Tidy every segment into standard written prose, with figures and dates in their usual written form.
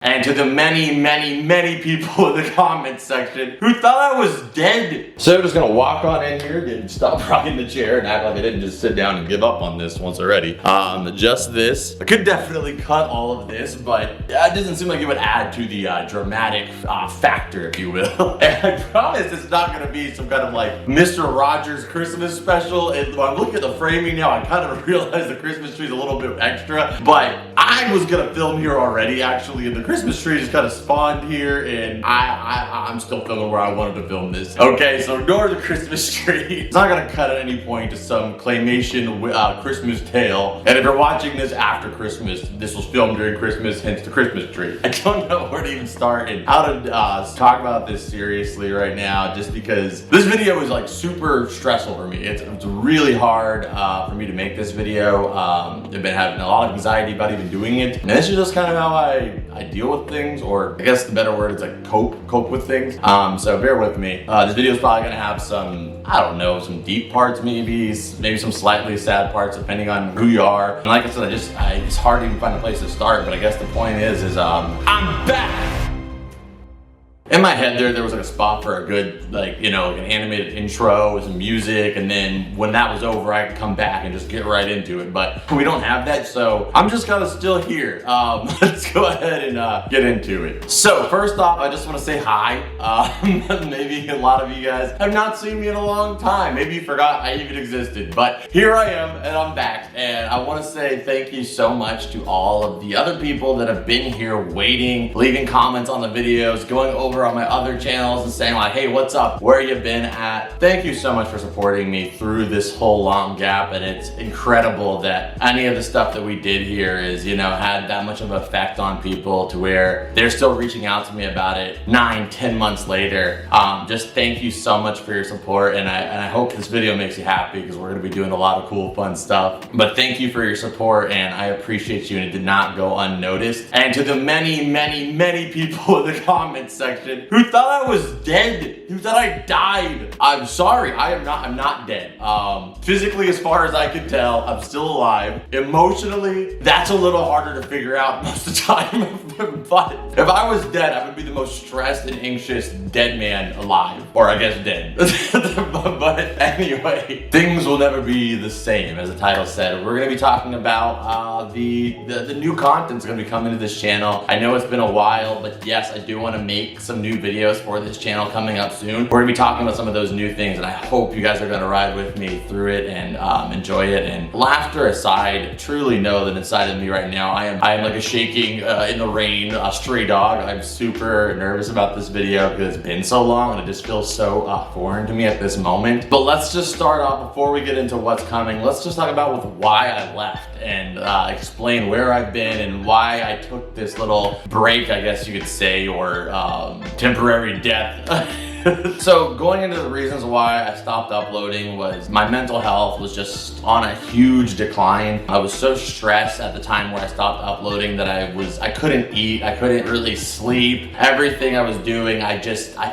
And to the many people in the comments section who thought I was dead. So I'm just gonna walk on in here, stop rocking the chair, and act like I didn't just sit down and give up on this once already. Just this. I could definitely cut all of this, but it doesn't seem like it would add to the dramatic factor, if you will. And I promise it's not gonna be some kind of like Mr. Rogers Christmas special. And when I'm looking at the framing now, I kind of realize the Christmas tree's a little bit extra, but I was gonna film here already, actually, and the Christmas tree just kind of spawned here, and I'm still filming where I wanted to film this. Okay, so ignore the Christmas tree. It's not gonna cut at any point to some claymation Christmas tale. And if you're watching this after Christmas, this was filmed during Christmas, hence the Christmas tree. I don't know where to even start and how to talk about this seriously right now, just because this video is like super stressful for me. It's really hard for me to make this video. I've been having a lot of anxiety about even doing it. And this is just kind of how I deal with things, or I guess the better word is like cope with things. So bear with me. This video is probably gonna have some, I don't know, some deep parts, maybe some slightly sad parts, depending on who you are. And like I said, it's hard to even find a place to start, but I guess the point is I'm back! In my head there was like a spot for a good, like, you know, like an animated intro with some music, and then when that was over, I could come back and just get right into it. But we don't have that, so I'm just kind of still here. Let's go ahead and get into it. So first off, I just want to say hi. Maybe a lot of you guys have not seen me in a long time. Maybe you forgot I even existed, but here I am, and I'm back. And I want to say thank you so much to all of the other people that have been here waiting, leaving comments on the videos, going over on my other channels and saying like, hey, what's up, where you been at? Thank you so much for supporting me through this whole long gap. And it's incredible that any of the stuff that we did here is, you know, had that much of an effect on people to where they're still reaching out to me about it 9-10 months later. Just thank you so much for your support, and I hope this video makes you happy, because we're gonna be doing a lot of cool fun stuff. But thank you for your support, and I appreciate you, and it did not go unnoticed. And to the many people in the comments section who thought I was dead, who thought I died, I'm sorry, I'm not dead. Physically, as far as I can tell, I'm still alive. Emotionally, that's a little harder to figure out most of the time. But if I was dead, I would be the most stressed and anxious dead man alive, or I guess dead. But anyway, things will never be the same, as the title said. We're gonna be talking about the new content's gonna be coming to this channel. I know it's been a while, but yes, I do want to make some new videos for this channel coming up soon. We're gonna be talking about some of those new things, and I hope you guys are gonna ride with me through it and enjoy it. And laughter aside, truly know that inside of me right now, I am like a shaking in the rain stray dog. I'm super nervous about this video because it's been so long and it just feels so foreign to me at this moment. But let's just start off, before we get into what's coming, let's just talk about why I left, and explain where I've been and why I took this little break, I guess you could say, or temporary death. So going into the reasons why I stopped uploading was my mental health was just on a huge decline. I was so stressed at the time where I stopped uploading that I couldn't eat, I couldn't really sleep. Everything I was doing, I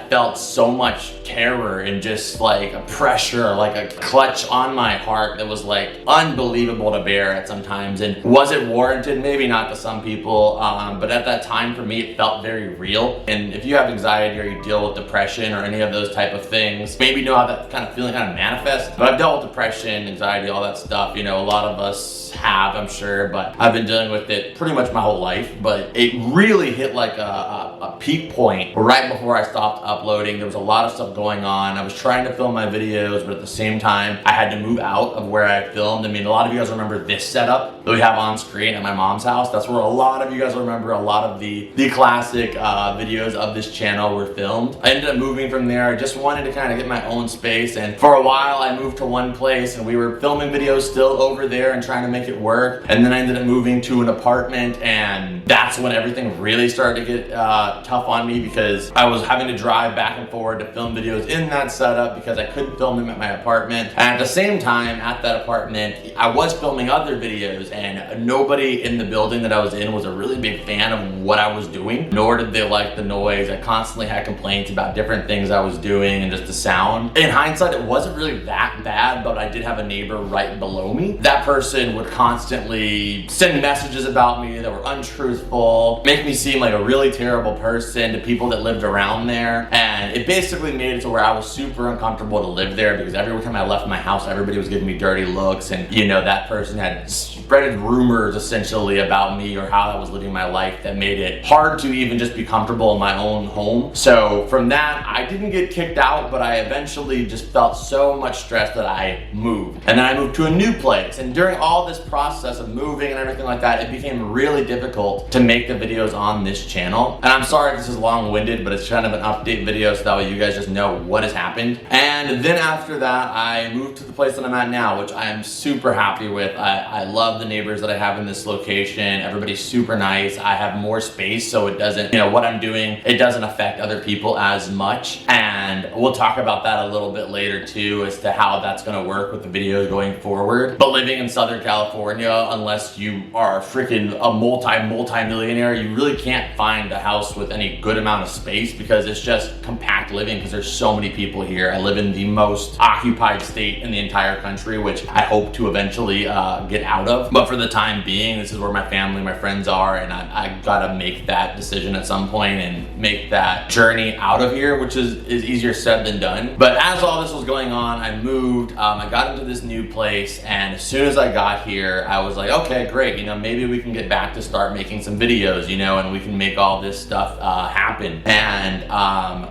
felt so much terror and just like a pressure, like a clutch on my heart that was like unbelievable to bear at sometimes. And was it warranted? Maybe not to some people, but at that time for me it felt very real. And if you have anxiety or you deal with depression or any of those type of things, maybe you know how that kind of feeling kind of manifests. But I've dealt with depression, anxiety, all that stuff, you know, a lot of us have, I'm sure, but I've been dealing with it pretty much my whole life. But it really hit like a peak point right before I stopped uploading. There was a lot of stuff going on. I was trying to film my videos, but at the same time, I had to move out of where I filmed. I mean, a lot of you guys remember this setup that we have on screen at my mom's house. That's where a lot of you guys remember a lot of the classic videos of this channel were filmed. I ended up moving from there. I just wanted to kind of get my own space, and for a while I moved to one place and we were filming videos still over there and trying to make it work. And then I ended up moving to an apartment, and that's when everything really started to get tough on me, because I was having to drive back and forward to film videos in that setup because I couldn't film them at my apartment. And at the same time, at that apartment, I was filming other videos, and nobody in the building that I was in was a really big fan of what I was doing, nor did they like the noise. I constantly had complaints about different things things I was doing and just the sound. In hindsight, it wasn't really that bad, but I did have a neighbor right below me. That person would constantly send messages about me that were untruthful, make me seem like a really terrible person to people that lived around there. And it basically made it to where I was super uncomfortable to live there, because every time I left my house, everybody was giving me dirty looks. And you know, that person had spreaded rumors essentially about me or how I was living my life that made it hard to even just be comfortable in my own home. So from that, I didn't get kicked out, but I eventually just felt so much stress that I moved. And then I moved to a new place. And during all this process of moving and everything like that, it became really difficult to make the videos on this channel. And I'm sorry if this is long-winded, but it's kind of an update video so that way you guys just know what has happened. And then after that, I moved to the place that I'm at now, which I am super happy with. I love the neighbors that I have in this location. Everybody's super nice. I have more space, so it doesn't, you know, what I'm doing, it doesn't affect other people as much. And we'll talk about that a little bit later too, as to how that's gonna work with the videos going forward. But living in Southern California, unless you are freaking a multi-millionaire, you really can't find a house with any good amount of space, because it's just compact living, because there's so many people here. I live in the most occupied state in the entire country, which I hope to eventually get out of. But for the time being, this is where my family, my friends are, and I gotta make that decision at some point and make that journey out of here, which is easier said than done. But as all this was going on, I moved, I got into this new place, and as soon as I got here, I was like, okay, great, you know, maybe we can get back to start making some videos, you know, and we can make all this stuff happen. And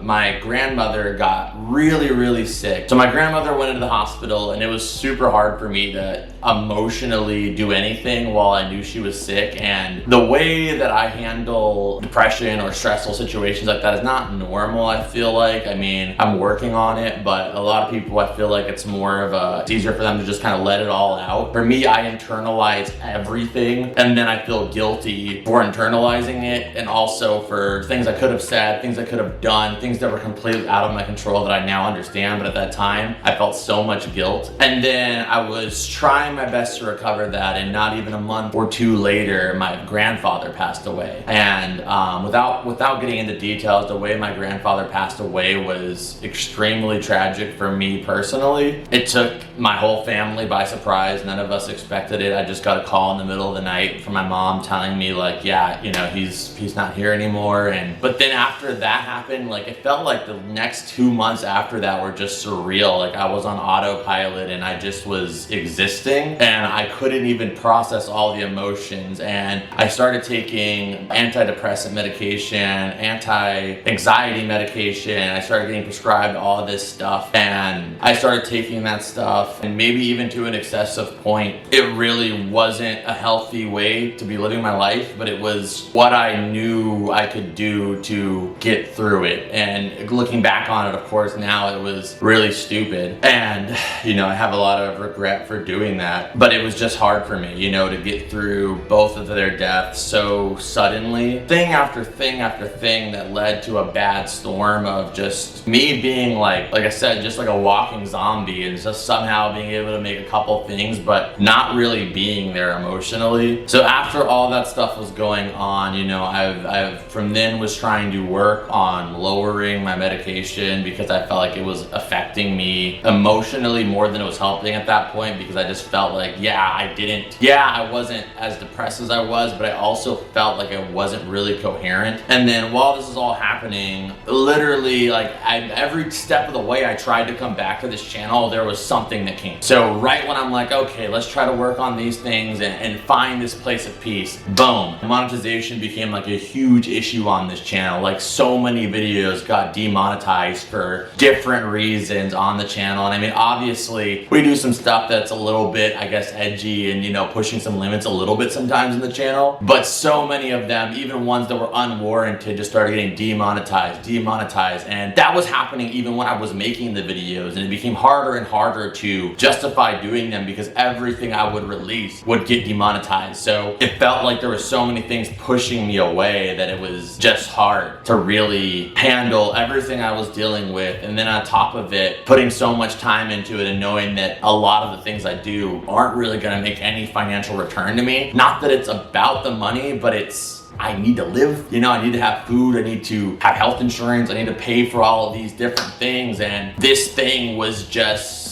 my grandmother got really sick. So my grandmother went into the hospital, and it was super hard for me to emotionally do anything while I knew she was sick. And the way that I handle depression or stressful situations like that is not normal, I feel like. I mean, I'm working on it, but a lot of people, I feel like it's more of it's easier for them to just kind of let it all out. For me, I internalize everything, and then I feel guilty for internalizing it, and also for things I could have said, things I could have done, things that were completely out of my control that I now understand. But at that time, I felt so much guilt. And then I was trying my best to recover that, and not even a month or two later, my grandfather passed away. And without getting into details, the way my grandfather passed away was extremely tragic for me personally. It took my whole family by surprise. None of us expected it. I just got a call in the middle of the night from my mom telling me, like, yeah, you know, he's not here anymore. But then after that happened, like, it felt like the next 2 months after that were just surreal. Like, I was on autopilot, and I just was existing, and I couldn't even process all the emotions. And I started taking antidepressant medication, anti-anxiety medication. I started getting prescribed all of this stuff, and I started taking that stuff, and maybe even to an excessive point. It really wasn't a healthy way to be living my life, but it was what I knew I could do to get through it. And looking back on it, of course, now it was really stupid, and you know, I have a lot of regret for doing that. But it was just hard for me, you know, to get through both of their deaths so suddenly. Thing after thing after thing that led to a bad storm of just me being like I said, just like a walking zombie, and just somehow being able to make a couple things, but not really being there emotionally. So after all that stuff was going on, you know, I've from then was trying to work on lowering my medication, because I felt like it was affecting me emotionally more than it was helping at that point, because I just felt like, I wasn't as depressed as I was, but I also felt like I wasn't really coherent. And then while this is all happening, literally, like, every step of the way I tried to come back to this channel, there was something that came. So right when I'm like, okay, let's try to work on these things and find this place of peace, boom, monetization became like a huge issue on this channel. Like, so many videos got demonetized for different reasons on the channel. And I mean, obviously we do some stuff that's a little bit, I guess, edgy and, you know, pushing some limits a little bit sometimes in the channel, but so many of them, even ones that were unwarranted, just started getting demonetized, and that was happening even when I was making the videos, and it became harder and harder to justify doing them, because everything I would release would get demonetized. So it felt like there were so many things pushing me away that it was just hard to really handle everything I was dealing with. And then on top of it, putting so much time into it and knowing that a lot of the things I do aren't really going to make any financial return to me. Not that it's about the money, but it's I need to live, you know, I need to have food, I need to have health insurance, I need to pay for all of these different things. And this thing was just,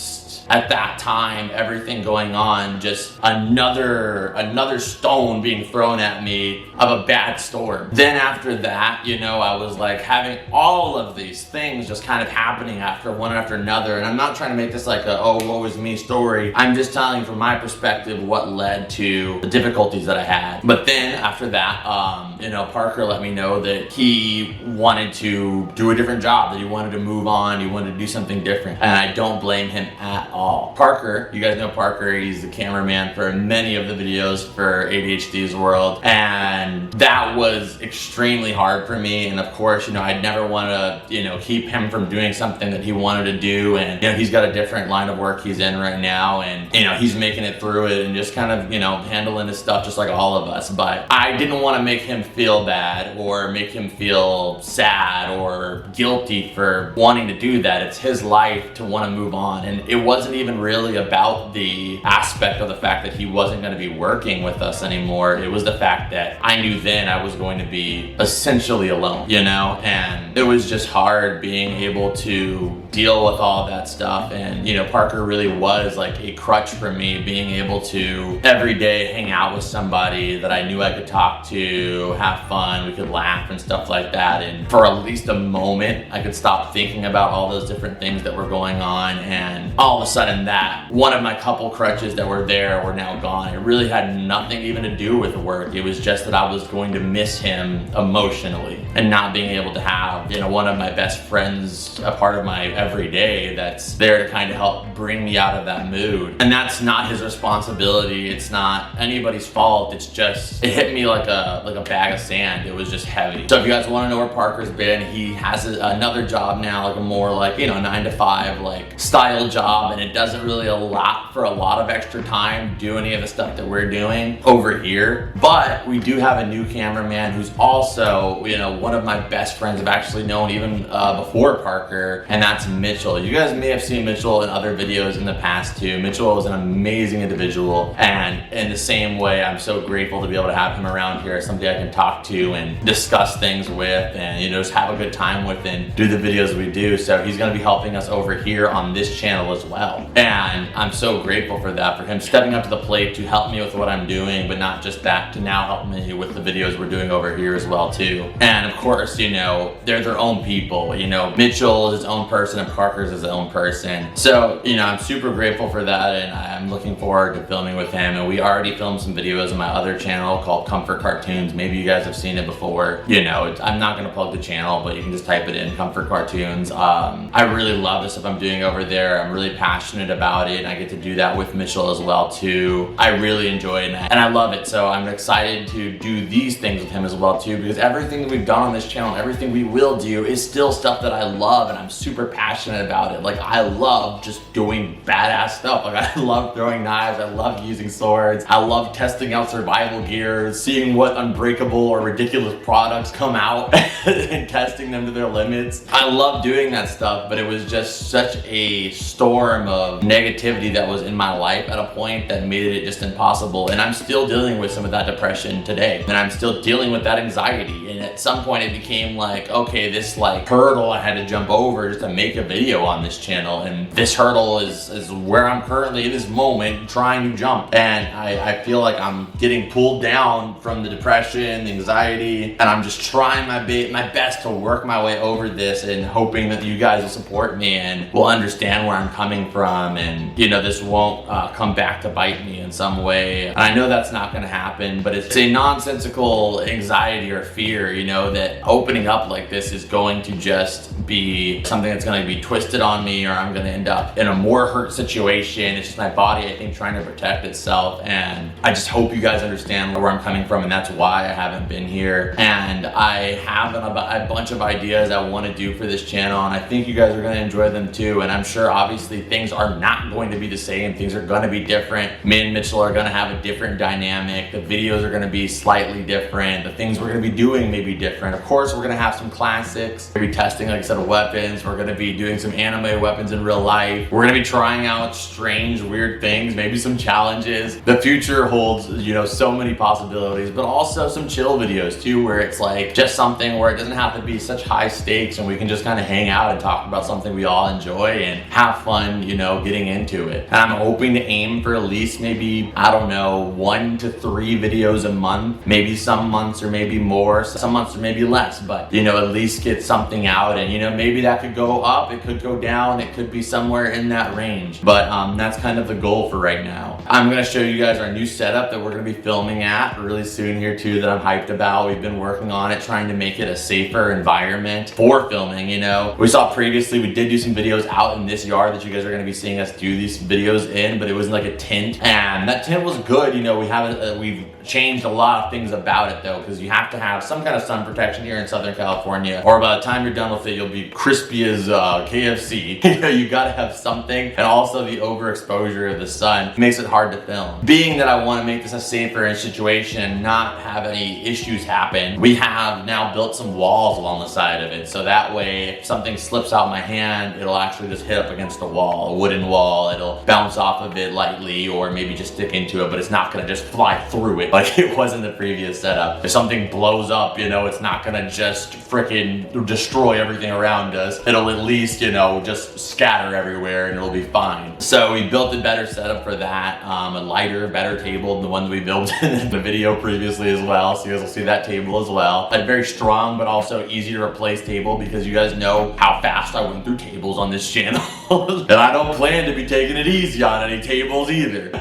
at that time, everything going on, just another stone being thrown at me of a bad storm. Then after that, you know, I was like having all of these things just kind of happening after one after another. And I'm not trying to make this like a, oh, woe is me story. I'm just telling you from my perspective what led to the difficulties that I had. But then after that, you know, Parker let me know that he wanted to do a different job, that he wanted to move on, he wanted to do something different. And I don't blame him at all. Parker, you guys know Parker, he's the cameraman for many of the videos for ADHD's World, and that was extremely hard for me. And of course, you know, I'd never want to, you know, keep him from doing something that he wanted to do. And you know, he's got a different line of work he's in right now, and you know, he's making it through it and just kind of, you know, handling his stuff just like all of us. But I didn't want to make him feel bad or make him feel sad or guilty for wanting to do that. It's his life to want to move on, and it wasn't even really about the aspect of the fact that he wasn't going to be working with us anymore. It was the fact that I knew then I was going to be essentially alone, you know, and it was just hard being able to deal with all of that stuff. And you know, Parker really was like a crutch for me, being able to every day hang out with somebody that I knew I could talk to, have fun, we could laugh and stuff like that. And for at least a moment, I could stop thinking about all those different things that were going on. And all of a sudden, that one of my couple crutches that were there were now gone. It really had nothing even to do with work. It was just that I was going to miss him emotionally, and not being able to have, you know, one of my best friends a part of my everyday that's there to kind of help bring me out of that mood. And that's not his responsibility. It's not anybody's fault. It's just, it hit me like a bag of sand. It was just heavy. So if you guys want to know where Parker's been, he has another job now, like a more like, you know, 9 to 5 like style job, and it doesn't really allow for a lot of extra time to do any of the stuff that we're doing over here. But we do have a new cameraman who's also, you know, one of my best friends I've actually known even before Parker, and that's Mitchell. You guys may have seen Mitchell in other videos in the past too. Mitchell is an amazing individual, and in the same way, I'm so grateful to be able to have him around here, somebody I can talk to and discuss things with, and you know, just have a good time with and do the videos we do. So he's going to be helping us over here on this channel as well, and I'm so grateful for that, for him stepping up to the plate to help me with what I'm doing, but not just that, to now help me with the videos we're doing over here as well too. And of course, you know, they're their own people. You know, Mitchell is his own person and Parker's his own person. So, you know, I'm super grateful for that, and I'm looking forward to filming with him. And we already filmed some videos on my other channel called Comfort Cartoons. Maybe you guys have seen it before. You know, I'm not going to plug the channel, but you can just type it in, Comfort Cartoons. I really love the stuff I'm doing over there. I'm really passionate about it, and I get to do that with Mitchell as well too. I really enjoy it, and I love it. So I'm excited to do these things with him as well too, because everything that we've done on this channel, everything we will do, is still stuff that I love, and I'm super passionate about it. Like, I love just doing badass stuff. Like, I love throwing knives, I love using swords, I love testing out survival gear, seeing what unbreakable or ridiculous products come out and testing them to their limits. I love doing that stuff, but it was just such a storm of negativity that was in my life at a point that made it just impossible. And I'm still dealing with some of that depression today, and I'm still dealing with that anxiety. And at some point it became like, okay, this like hurdle I had to jump over just to make a video on this channel, and this hurdle is where I'm currently in this moment trying to jump. And I feel like I'm getting pulled down from the depression, the anxiety, and I'm just trying my best to work my way over this, and hoping that you guys will support me and will understand where I'm coming from, and you know, this won't come back to bite me in some way. And I know that's not going to happen, but it's a nonsensical anxiety or fear, you know, that opening up like this is going to just be something that's going to be twisted on me, or I'm going to end up in a more hurt situation. It's just my body, I think, trying to protect itself. And I just hope you guys understand where I'm coming from, and that's why I haven't been here. And I have a bunch of ideas I want to do for this channel, and I think you guys are going to enjoy them too. And I'm sure obviously things are not going to be the same. Things are going to be different. Me and Mitchell are going to have a different dynamic. The videos are going to be slightly different. The things we're going to be doing may maybe different. Of course, we're gonna have some classics. We're gonna be testing, like I said, weapons. We're gonna be doing some anime weapons in real life. We're gonna be trying out strange, weird things, maybe some challenges. The future holds, you know, so many possibilities, but also some chill videos too, where it's like just something where it doesn't have to be such high stakes and we can just kind of hang out and talk about something we all enjoy and have fun, you know, getting into it. And I'm hoping to aim for at least maybe, I don't know, 1 to 3 videos a month. Maybe some months or maybe more, some months or maybe less, but you know, at least get something out. And you know, maybe that could go up, it could go down, it could be somewhere in that range. But that's kind of the goal for right now. I'm gonna show you guys our new setup that we're gonna be filming at really soon here too, that I'm hyped about. We've been working on it, trying to make it a safer environment for filming. You know, we saw previously, we did do some videos out in this yard that you guys are gonna be seeing us do these videos in, but it was like a tent, and that tent was good. You know, we've changed a lot of things about it though, because you have to have some kind of sun protection here in Southern California, or by the time you're done with it, you'll be crispy as KFC. You know, you gotta have something, and also the overexposure of the sun makes it hard to film. Being that I want to make this a safer situation and not have any issues happen, we have now built some walls along the side of it, so that way if something slips out my hand, it'll actually just hit up against a wall, a wooden wall. It'll bounce off of it lightly, or maybe just stick into it, but it's not gonna just fly through it like it was in the previous setup. If something blows up, you know, it's not gonna just freaking destroy everything around us. It'll at least, you know, just scatter everywhere and it'll be fine. So we built a better setup for that, a lighter, better table than the one we built in the video previously as well. So you guys will see that table as well. A very strong but also easy to replace table, because you guys know how fast I went through tables on this channel. And I don't plan to be taking it easy on any tables either.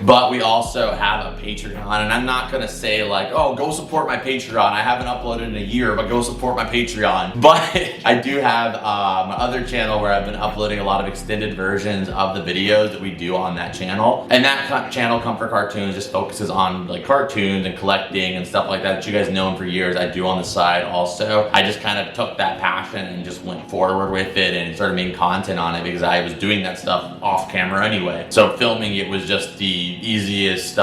But we also have a Patreon, and I'm not gonna say like, oh, go support my Patreon. I haven't uploaded in a year, but go support my Patreon. But I do have my other channel where I've been uploading a lot of extended versions of the videos that we do on that channel. And that channel, Comfort Cartoons, just focuses on like cartoons and collecting and stuff like that you guys know for years. I do on the side also. I just kind of took that passion and just went forward with it and started making content on it, because I was doing that stuff off camera anyway. So filming it was just the easiest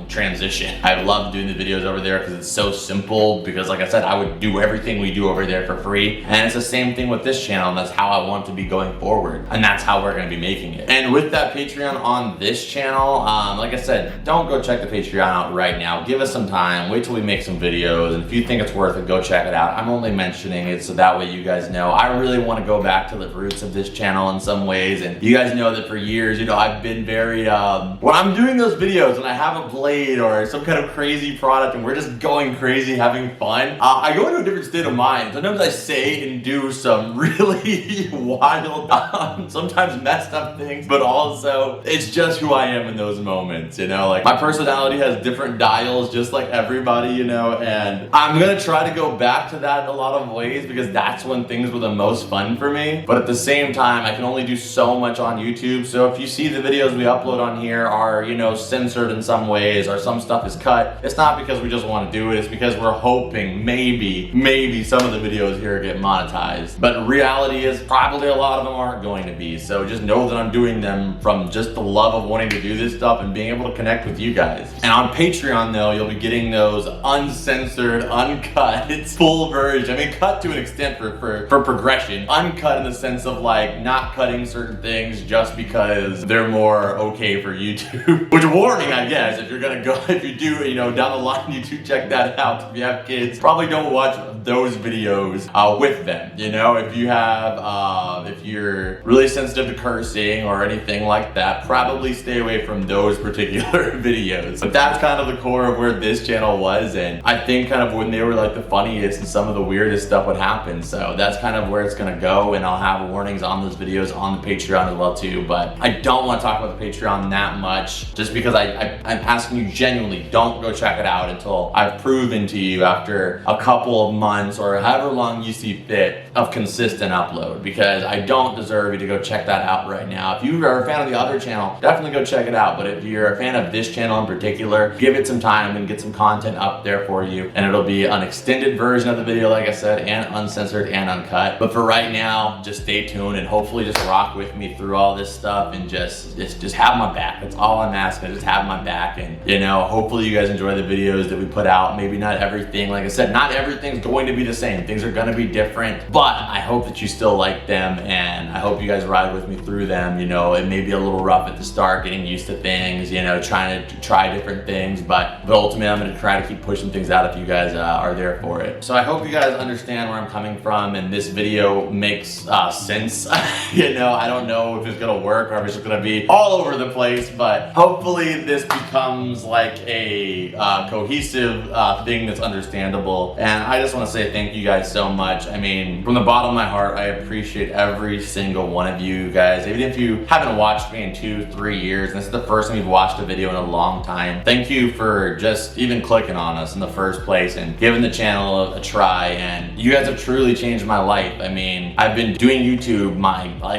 transition. I love doing the videos over there because it's so simple, because like I said, I would do everything we do over there for free. And it's the same thing with this channel, and that's how I want to be going forward. And that's how we're gonna be making it. And with that Patreon on this channel, like I said, don't go check the Patreon out right now. Give us some time, wait till we make some videos, and if you think it's worth it, go check it out. I'm only mentioning it so that way you guys know. I really want to go back to the roots of this channel in some ways, and you guys know that for years, you know, I've been very, when I'm doing those videos and I have a blade or some kind of crazy product and we're just going crazy having fun, I go into a different state of mind. Sometimes I say and do some really wild, sometimes messed up things, but also it's just who I am in those moments, you know? Like, my personality has different dials just like everybody, you know, and I'm gonna try to go back to that in a lot of ways, because that's when things were the most fun for me. But at the same time, I can only do so much on YouTube. So if you see the videos we upload on here are, you know, censored in some ways, or some stuff is cut, it's not because we just want to do it. It's because we're hoping maybe some of the videos here get monetized. But reality is probably a lot of them aren't going to be. So just know that I'm doing them from just the love of wanting to do this stuff and being able to connect with you guys. And on Patreon though, you'll be getting those uncensored, uncut, it's full version. I mean, cut to an extent for progression. Uncut in the sense of like not cutting certain things just because they're more okay for YouTube. Which, warning, I guess, if you're gonna go, if you do, you know, down the line, you do check that out. If you have kids, probably don't watch those videos with them. You know, if you have, if you're really sensitive to cursing or anything like that, probably stay away from those particular videos. But that's kind of the core of where this channel was, and I think kind of when they were like the funniest and some of the weirdest stuff would happen. So that's kind of where it's gonna go, and I'll have warnings on those videos on the Patreon as well too. But I don't want to talk about the Patreon that much, just because I'm asking you genuinely, don't go check it out until I've proven to you after a couple of months or however long you see fit of consistent upload, because I don't deserve you to go check that out right now. If you are a fan of the other channel, definitely go check it out. But if you're a fan of this channel in particular, give it some time and get some content up there for you, and it'll be an extended version of the video, like I said, and uncensored and uncut. But for right now, just stay tuned and hopefully just rock with me through all this stuff, and just have my back. That's all I'm asking, just have my back. And you You know, hopefully you guys enjoy the videos that we put out. Maybe not everything, like I said, not everything's going to be the same. Things are gonna be different, but I hope that you still like them, and I hope you guys ride with me through them. You know, it may be a little rough at the start, getting used to things, you know, trying to try different things, but ultimately I'm gonna try to keep pushing things out if you guys are there for it. So I hope you guys understand where I'm coming from, and this video makes sense. You know, I don't know if it's gonna work or if it's just gonna be all over the place, but hopefully this becomes like a cohesive thing that's understandable. And I just want to say thank you guys so much. I mean, from the bottom of my heart, I appreciate every single one of you guys. Even if you haven't watched me in 2-3 years, and this is the first time you've watched a video in a long time, thank you for just even clicking on us in the first place and giving the channel a try. And you guys have truly changed my life. I mean, I've been doing YouTube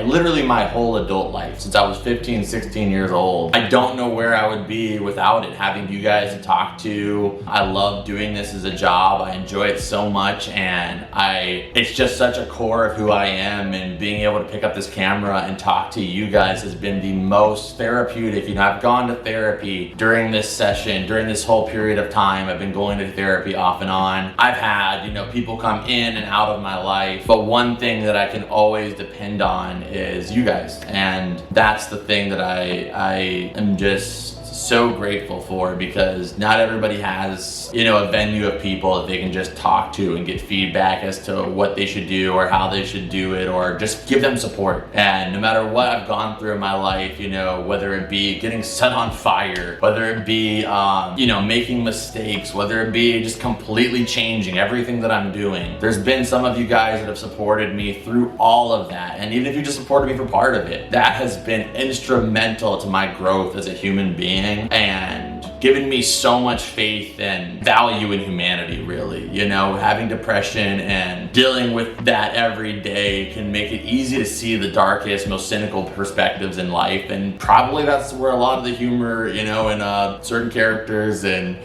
literally my whole adult life since I was 15, 16 years old. I don't know where I would be without it, having you guys to talk to. I love doing this as a job. I enjoy it so much, and it's just such a core of who I am, and being able to pick up this camera and talk to you guys has been the most therapeutic. You know, I've gone to therapy during this session, during this whole period of time. I've been going to therapy off and on. I've had, you know, people come in and out of my life, but one thing that I can always depend on is you guys, and that's the thing that I am just so grateful for, because not everybody has, you know, a venue of people that they can just talk to and get feedback as to what they should do or how they should do it, or just give them support. And no matter what I've gone through in my life, you know, whether it be getting set on fire, whether it be you know, making mistakes, whether it be just completely changing everything that I'm doing, there's been some of you guys that have supported me through all of that. And even if you just supported me for part of it, that has been instrumental to my growth as a human being, and given me so much faith and value in humanity, really. You know, having depression and dealing with that every day can make it easy to see the darkest, most cynical perspectives in life, and probably that's where a lot of the humor, you know, in certain characters and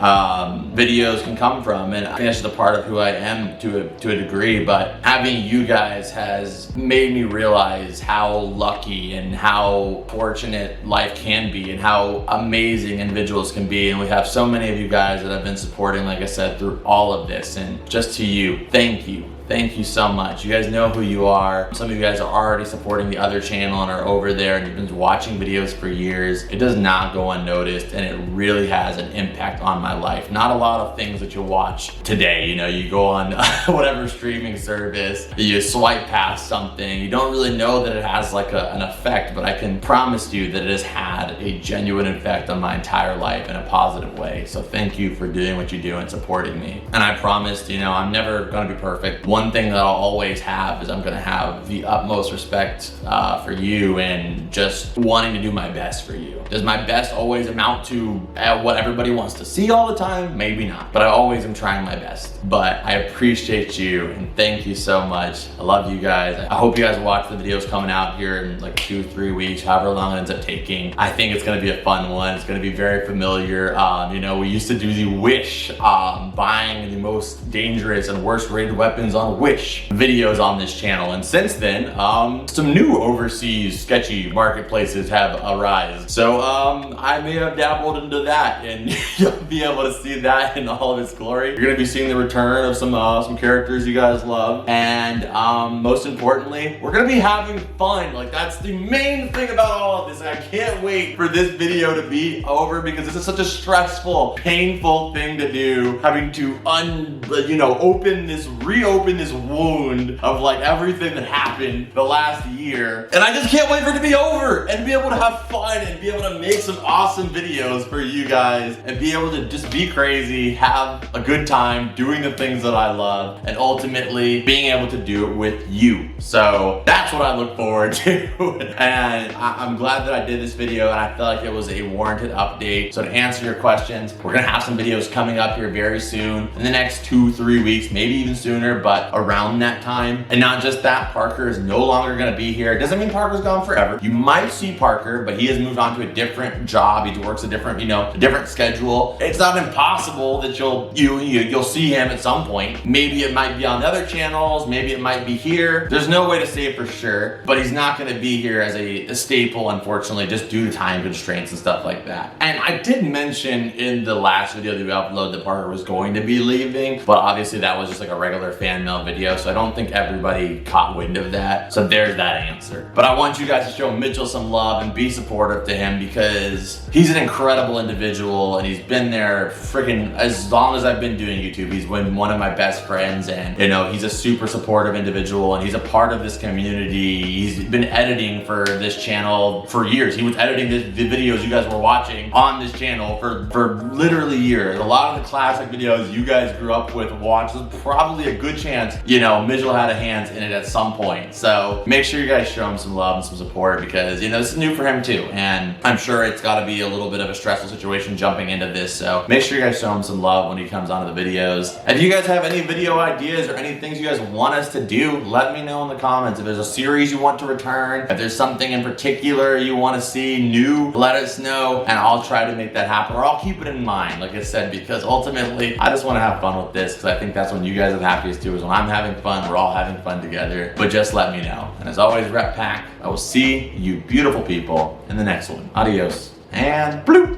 videos can come from. And I think that's just a part of who I am to a degree, but having you guys has made me realize how lucky and how fortunate life can be, and how amazing individuals can be. And we have so many of you guys that have been supporting, like I said, through all of this. And just to you, thank you. Thank you so much. You guys know who you are. Some of you guys are already supporting the other channel and are over there and you've been watching videos for years. It does not go unnoticed, and it really has an impact on my life. Not a lot of things that you'll watch today. You know, you go on whatever streaming service, you swipe past something, you don't really know that it has like an effect, but I can promise you that it has had a genuine effect on my entire life in a positive way. So thank you for doing what you do and supporting me. And I promised, you know, I'm never gonna be perfect. One thing that I'll always have is I'm gonna have the utmost respect for you, and just wanting to do my best for you. Does my best always amount to what everybody wants to see all the time? Maybe not, but I always am trying my best. But I appreciate you, and thank you so much. I love you guys. I hope you guys watch the videos coming out here in like 2-3 weeks, however long it ends up taking. I think it's gonna be a fun one. It's gonna be very familiar. You know, we used to do the Wish, buying the most dangerous and worst rated weapons on Wish videos on this channel, and since then some new overseas sketchy marketplaces have arisen. So I may have dabbled into that, and you'll be able to see that in all of its glory. You're gonna be seeing the return of some characters you guys love, and most importantly, we're gonna be having fun. Like, that's the main thing about all of this. I can't wait for this video to be over, because this is such a stressful, painful thing to do, having to reopen this wound of like everything that happened the last year. And I just can't wait for it to be over and be able to have fun and be able to make some awesome videos for you guys and be able to just be crazy, have a good time doing the things that I love, and ultimately being able to do it with you. So that's what I look forward to. And I'm glad that I did this video, and I feel like it was a warranted update. So to answer your questions, we're gonna have some videos coming up here very soon, in the next 2-3 weeks, maybe even sooner, but but around that time. And not just that, Parker is no longer gonna be here. It doesn't mean Parker's gone forever. You might see Parker, but he has moved on to a different job. He works a different, a different schedule. It's not impossible that you'll see him at some point. Maybe it might be on the other channels, maybe it might be here. There's no way to say for sure, but he's not gonna be here as a staple, unfortunately, just due to time constraints and stuff like that. And I did mention in the last video that we uploaded that Parker was going to be leaving, but obviously that was just like a regular fan mail video, so I don't think everybody caught wind of that. So there's that answer. But I want you guys to show Mitchell some love and be supportive to him, because he's an incredible individual and he's been there freaking as long as I've been doing YouTube. He's been one of my best friends, and he's a super supportive individual, and he's a part of this community. He's been editing for this channel for years. He was editing the videos you guys were watching on this channel for literally years. A lot of the classic videos you guys grew up with and watched, there's probably a good chance, Mitchell had a hand in it at some point. So make sure you guys show him some love and some support, because this is new for him too, and I'm sure it's got to be a little bit of a stressful situation jumping into this. So make sure you guys show him some love when he comes onto the videos. If you guys have any video ideas or any things you guys want us to do, let me know in the comments. If there's a series you want to return, if there's something in particular you want to see new, let us know, and I'll try to make that happen, or I'll keep it in mind, like I said, because ultimately I just want to have fun with this, because I think that's when you guys are the happiest too, is when I'm having fun, we're all having fun together. But just let me know. And as always, Rep Pack, I will see you beautiful people in the next one. Adios and bloop.